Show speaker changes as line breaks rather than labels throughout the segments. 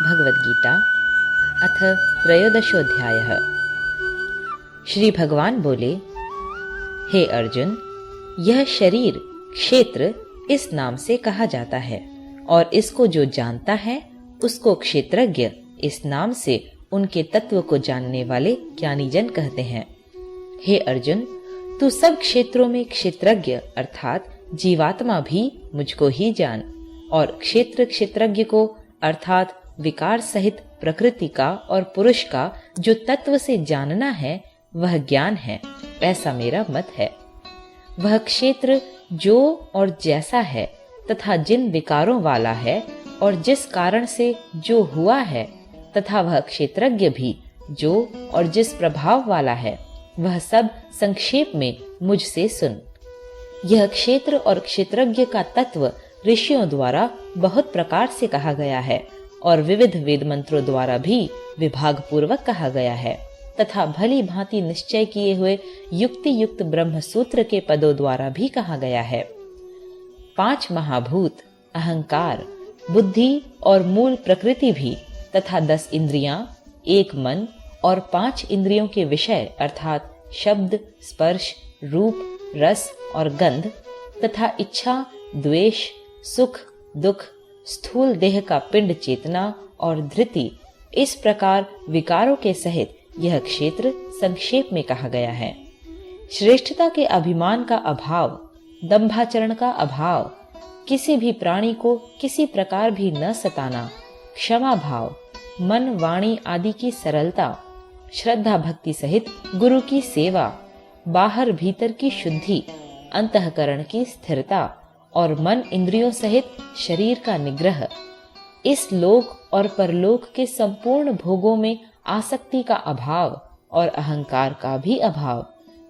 भगवद गीता अथ त्रयोदशोऽध्यायः। श्री भगवान बोले, हे अर्जुन, यह शरीर क्षेत्र इस नाम से कहा जाता है और इसको जो जानता है उसको क्षेत्रज्ञ इस नाम से उनके तत्व को जानने वाले ज्ञानी जन कहते हैं। हे अर्जुन, तू सब क्षेत्रों में क्षेत्रज्ञ अर्थात जीवात्मा भी मुझको ही जान और क्षेत्रज्ञ को अर्थात विकार सहित प्रकृति का और पुरुष का जो तत्व से जानना है वह ज्ञान है, ऐसा मेरा मत है। वह क्षेत्र जो और जैसा है तथा जिन विकारों वाला है और जिस कारण से जो हुआ है तथा वह क्षेत्रज्ञ भी जो और जिस प्रभाव वाला है, वह सब संक्षेप में मुझसे सुन। यह क्षेत्र और क्षेत्रज्ञ का तत्व ऋषियों द्वारा बहुत प्रकार से कहा गया है और विविध वेद मंत्रों द्वारा भी विभाग पूर्वक कहा गया है तथा भली भांति निश्चय किए हुए युक्ति युक्त ब्रह्म सूत्र के पदों द्वारा भी कहा गया है। 5 महाभूत, अहंकार, बुद्धि और मूल प्रकृति भी तथा 10 इंद्रियां, 1 मन और 5 इंद्रियों के विषय अर्थात शब्द, स्पर्श, रूप, रस और गंध तथा इच्छा, द्वेष, सुख, दुख, स्थूल देह का पिंड चेतना और धृति, इस प्रकार विकारों के सहित यह क्षेत्र संक्षेप में कहा गया है। श्रेष्ठता के अभिमान का अभाव, दंभाचरण का अभाव, किसी भी प्राणी को किसी प्रकार भी न सताना, क्षमा भाव, मन वाणी आदि की सरलता, श्रद्धा भक्ति सहित गुरु की सेवा, बाहर भीतर की शुद्धि, अंतःकरण की स्थिरता और मन इंद्रियों सहित शरीर का निग्रह, इस लोक और परलोक के संपूर्ण भोगों में आसक्ति का अभाव और अहंकार का भी अभाव,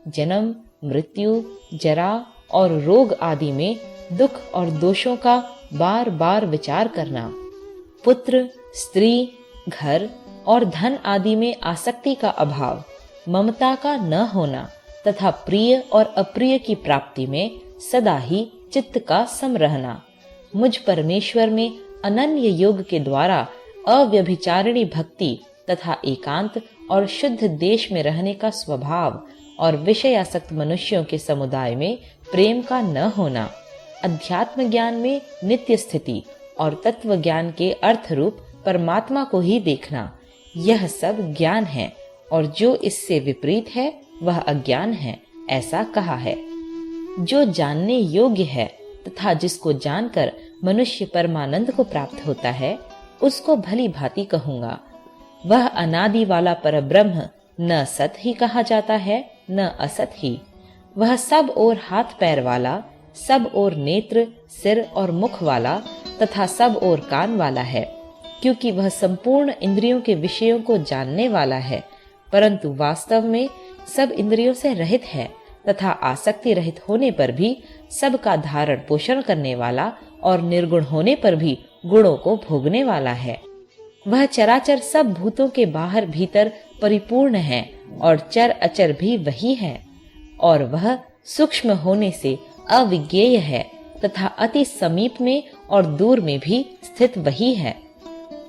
जन्म, मृत्यु, जरा और रोग आदि में दुख और दोषों का बार बार विचार करना, पुत्र, स्त्री, घर और धन आदि में आसक्ति का अभाव, ममता का न होना तथा प्रिय और अप्रिय की प्राप्ति में सदा ही चित्त का सम रहना, मुझ परमेश्वर में अनन्य योग के द्वारा अव्यभिचारिणी भक्ति तथा एकांत और शुद्ध देश में रहने का स्वभाव और विषयासक्त मनुष्यों के समुदाय में प्रेम का न होना, अध्यात्म ज्ञान में नित्य स्थिति और तत्व ज्ञान के अर्थ रूप परमात्मा को ही देखना, यह सब ज्ञान है और जो इससे विपरीत है वह अज्ञान है, ऐसा कहा है। जो जानने योग्य है तथा जिसको जानकर मनुष्य परमानंद को प्राप्त होता है, उसको भली भांति कहूंगा। वह अनादि वाला परब्रह्म न सत ही कहा जाता है न असत ही। वह सब ओर हाथ पैर वाला, सब ओर नेत्र, सिर और मुख वाला तथा सब ओर कान वाला है, क्योंकि वह संपूर्ण इंद्रियों के विषयों को जानने वाला है, परंतु वास्तव में सब इंद्रियों से रहित है तथा आसक्ति रहित होने पर भी सबका धारण पोषण करने वाला और निर्गुण होने पर भी गुणों को भोगने वाला है। वह चराचर सब भूतों के बाहर भीतर परिपूर्ण है और चर अचर भी वही है और वह सूक्ष्म होने से अविज्ञेय है तथा अति समीप में और दूर में भी स्थित वही है।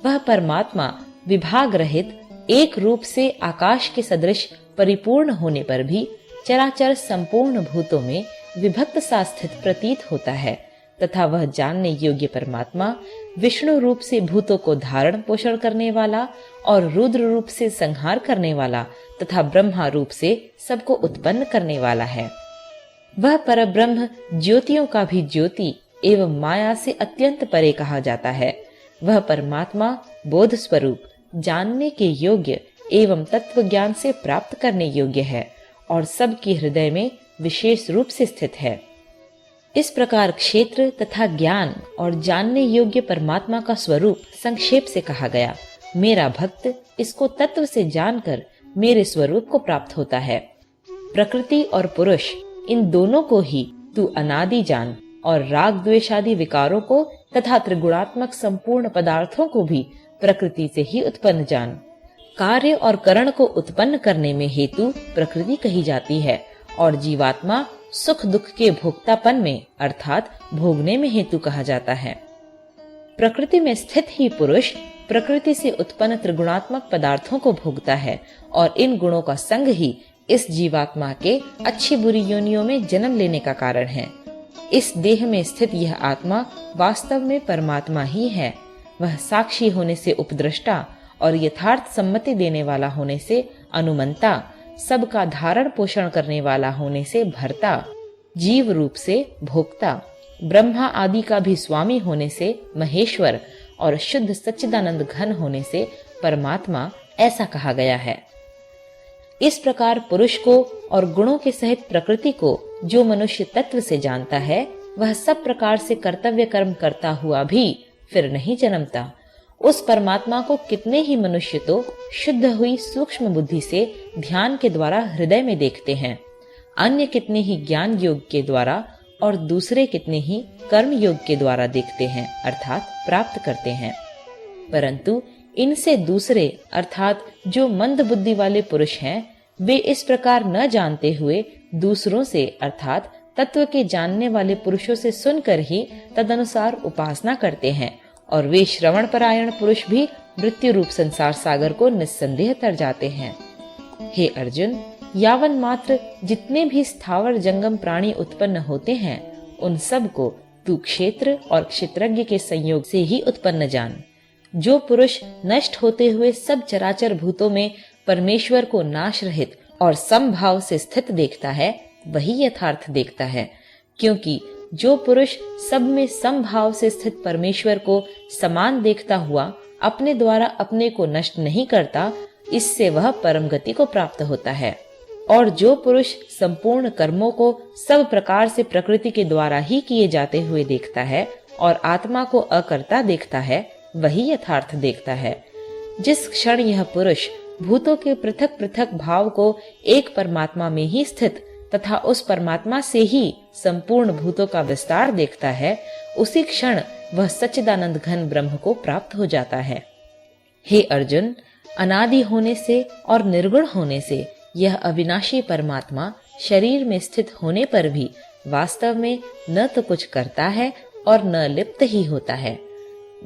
वह परमात्मा विभाग रहित एक रूप से आकाश के सदृश परिपूर्ण होने पर भी चराचर संपूर्ण भूतों में विभक्त सा स्थित प्रतीत होता है तथा वह जानने योग्य परमात्मा विष्णु रूप से भूतों को धारण पोषण करने वाला और रुद्र रूप से संहार करने वाला तथा ब्रह्मा रूप से सबको उत्पन्न करने वाला है। वह परब्रह्म ज्योतियों का भी ज्योति एवं माया से अत्यंत परे कहा जाता है। वह परमात्मा बोध स्वरूप, जानने के योग्य एवं तत्व ज्ञान से प्राप्त करने योग्य है और सबके हृदय में विशेष रूप से स्थित है। इस प्रकार क्षेत्र तथा ज्ञान और जानने योग्य परमात्मा का स्वरूप संक्षेप से कहा गया। मेरा भक्त इसको तत्व से जानकर मेरे स्वरूप को प्राप्त होता है। प्रकृति और पुरुष, इन दोनों को ही तू अनादि जान और राग द्वेषादि विकारों को तथा त्रिगुणात्मक संपूर्ण पदार्थों को भी प्रकृति से ही उत्पन्न जान। कार्य और करण को उत्पन्न करने में हेतु प्रकृति कही जाती है और जीवात्मा सुख दुख के भोक्तापन में अर्थात भोगने में हेतु कहा जाता है। प्रकृति में स्थित ही पुरुष प्रकृति से उत्पन्न त्रिगुणात्मक पदार्थों को भोगता है और इन गुणों का संग ही इस जीवात्मा के अच्छी बुरी योनियों में जन्म लेने का कारण है। इस देह में स्थित यह आत्मा वास्तव में परमात्मा ही है। वह साक्षी होने से उपद्रष्टा और यथार्थ सम्मति देने वाला होने से अनुमंता, सबका धारण पोषण करने वाला होने से भर्ता, जीव रूप से भोक्ता, ब्रह्मा आदि का भी स्वामी होने से महेश्वर और शुद्ध सच्चिदानंद घन होने से परमात्मा ऐसा कहा गया है। इस प्रकार पुरुष को और गुणों के सहित प्रकृति को जो मनुष्य तत्व से जानता है, वह सब प्रकार से कर्तव्य कर्म करता हुआ भी फिर नहीं जन्मता। उस परमात्मा को कितने ही मनुष्य तो शुद्ध हुई सूक्ष्म बुद्धि से ध्यान के द्वारा हृदय में देखते हैं, अन्य कितने ही ज्ञान योग के द्वारा और दूसरे कितने ही कर्म योग के द्वारा देखते हैं अर्थात प्राप्त करते हैं। परंतु इनसे दूसरे अर्थात जो मंद बुद्धि वाले पुरुष हैं, वे इस प्रकार न जानते हुए दूसरों से अर्थात तत्व के जानने वाले पुरुषों से सुनकर ही तदनुसार उपासना करते हैं और वे श्रवण परायण पुरुष भी मृत्यु रूप संसार सागर को निस्संदेह तर जाते हैं। हे अर्जुन, यावन मात्र जितने भी स्थावर जंगम प्राणी उत्पन्न होते हैं, उन सब को तू क्षेत्र और क्षेत्रज्ञ के संयोग से ही उत्पन्न जान। जो पुरुष नष्ट होते हुए सब चराचर भूतों में परमेश्वर को नाश रहित और समभाव से स्थित देखता है, वही यथार्थ देखता है। क्योंकि जो पुरुष सब में समभाव से स्थित परमेश्वर को समान देखता हुआ अपने द्वारा अपने को नष्ट नहीं करता, इससे वह परम गति को प्राप्त होता है। और जो पुरुष संपूर्ण कर्मों को सब प्रकार से प्रकृति के द्वारा ही किए जाते हुए देखता है और आत्मा को अकर्ता देखता है, वही यथार्थ देखता है। जिस क्षण यह पुरुष भूतों के पृथक पृथक भाव को एक परमात्मा में ही स्थित तथा उस परमात्मा से ही संपूर्ण भूतों का विस्तार देखता है, उसी क्षण वह सच्चिदानंद घन ब्रह्म को प्राप्त हो जाता है। हे अर्जुन, अनादि होने से और निर्गुण होने से यह अविनाशी परमात्मा शरीर में स्थित होने पर भी वास्तव में न तो कुछ करता है और न लिप्त ही होता है।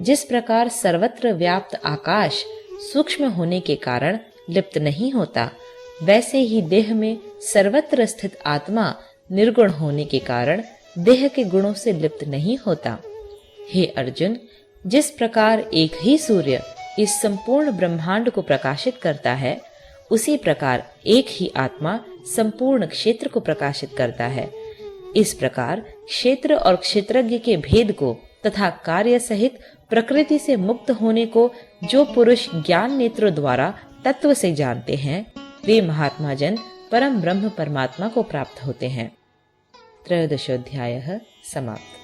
जिस प्रकार सर्वत्र व्याप्त आकाश सूक्ष्म होने के कारण लिप्त नहीं होता, वैसे ही देह में सर्वत्र स्थित आत्मा निर्गुण होने के कारण देह के गुणों से लिप्त नहीं होता। हे अर्जुन, जिस प्रकार एक ही सूर्य इस संपूर्ण ब्रह्मांड को प्रकाशित करता है, उसी प्रकार एक ही आत्मा संपूर्ण क्षेत्र को प्रकाशित करता है। इस प्रकार क्षेत्र और क्षेत्रज्ञ के भेद को तथा कार्य सहित प्रकृति से मुक्त होने को जो पुरुष ज्ञान नेत्रों द्वारा तत्व से जानते हैं, वे महात्मा जन परम ब्रह्म परमात्मा को प्राप्त होते हैं। 13 अध्याय समाप्त।